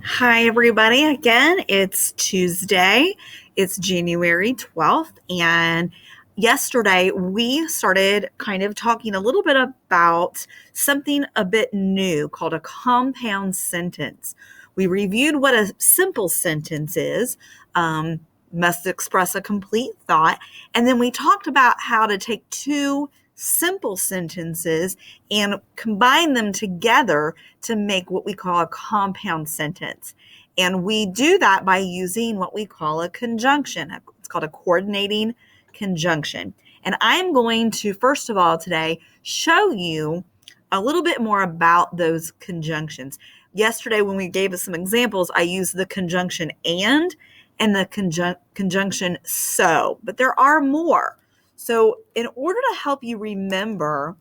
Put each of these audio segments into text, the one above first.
Hi, everybody. Again, it's Tuesday. It's January 12th. And yesterday we started kind of talking a little bit about something a bit new called a compound sentence. We reviewed what a simple sentence is, must express a complete thought. And then we talked about how to take two simple sentences and combine them together to make what we call a compound sentence. And we do that by using what we call a conjunction. It's called a coordinating conjunction. And I'm going to, first of all, today show you a little bit more about those conjunctions. Yesterday, when we gave us some examples, I used the conjunction and the conjunction so, but there are more. So in order to help you remember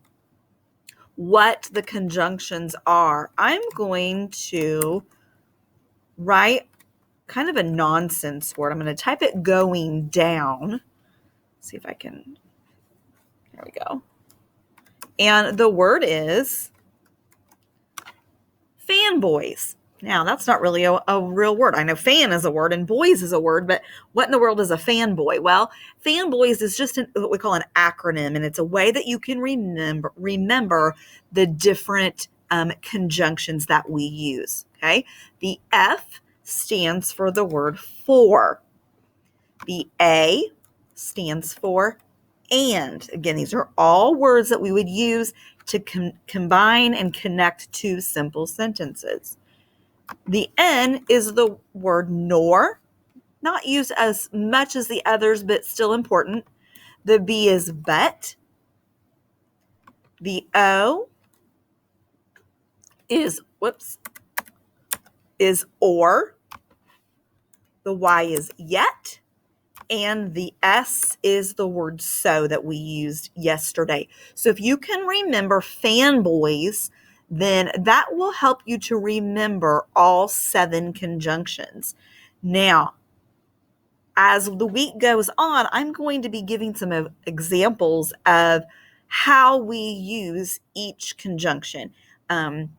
what the conjunctions are, I'm going to write kind of a nonsense word. I'm going to type it going down. See if I can. There we go. And the word is fanboys. Now, that's not really a real word. I know fan is a word and boys is a word, but what in the world is a fanboy? Well, fanboys is just what we call an acronym, and it's a way that you can remember the different conjunctions that we use, okay? The F stands for the word for. The A stands for and. Again, these are all words that we would use to combine and connect two simple sentences. The N is the word nor, not used as much as the others, but still important. The B is but. The O is or. The Y is yet. And the S is the word so that we used yesterday. So if you can remember fanboys, then that will help you to remember all 7 conjunctions. Now, as the week goes on, I'm going to be giving some examples of how we use each conjunction. I'm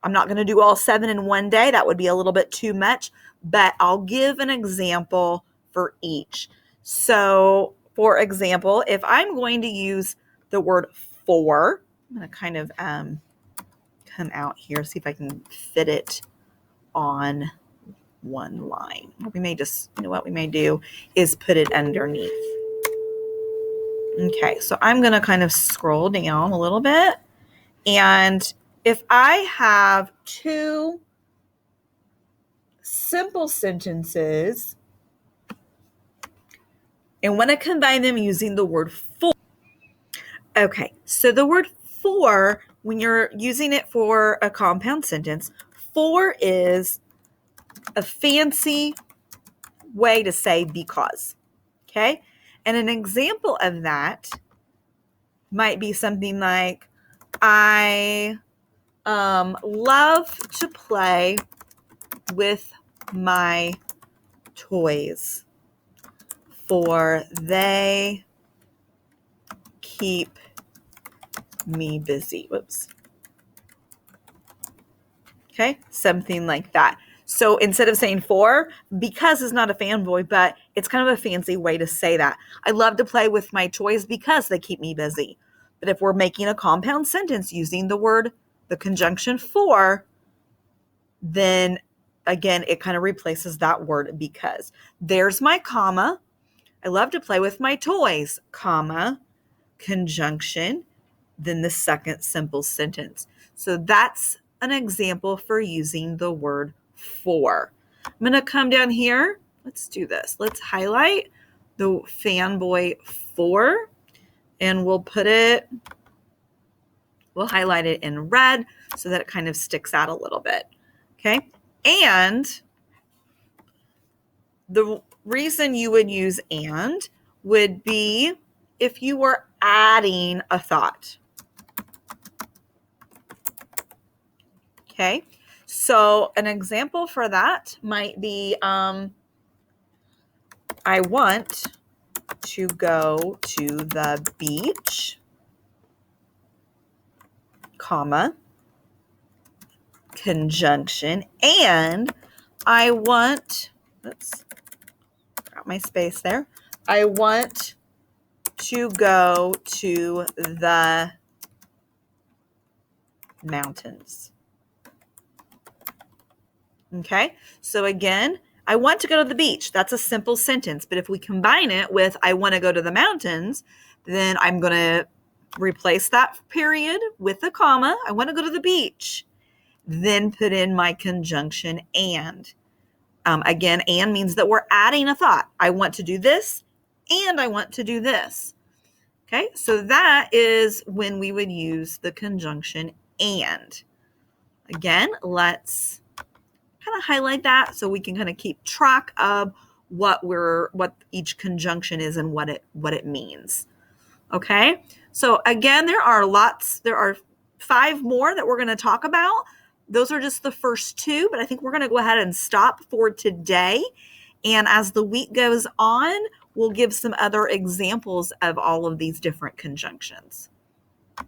not going to do all 7 in one day. That would be a little bit too much, but I'll give an example for each. So, for example, if I'm going to use the word for, I'm going to kind of come out here, see if I can fit it on one line. We may just, what we may do is put it underneath. Okay, so I'm going to kind of scroll down a little bit. And if I have 2 simple sentences and want to combine them using the word for. Okay, so the word for, when you're using it for a compound sentence, for is a fancy way to say because, okay? And an example of that might be something like, I love to play with my toys, for they keep me busy. Whoops. Okay, something like that. So instead of saying for, because is not a fanboy, but it's kind of a fancy way to say that. I love to play with my toys because they keep me busy. But if we're making a compound sentence using the conjunction for, then again, it kind of replaces that word because. There's my comma. I love to play with my toys, comma, conjunction, then the second simple sentence. So that's an example for using the word for. I'm going to come down here. Let's do this. Let's highlight the fanboy for, and we'll highlight it in red so that it kind of sticks out a little bit. Okay. And the reason you would use and would be if you were adding a thought. Okay, so an example for that might be, I want to go to the beach, comma, conjunction, and I want, oops, got my space there. I want to go to the mountains. Okay, so again, I want to go to the beach. That's a simple sentence, but if we combine it with I want to go to the mountains, then I'm going to replace that period with a comma. I want to go to the beach. Then put in my conjunction and. Again, and means that we're adding a thought. I want to do this and I want to do this. Okay, so that is when we would use the conjunction and. Again, let's kind of highlight that so we can kind of keep track of what each conjunction is and what it means. Okay, so again, there are 5 more that we're going to talk about. Those are just the first 2, but I think we're going to go ahead and stop for today. And as the week goes on, we'll give some other examples of all of these different conjunctions.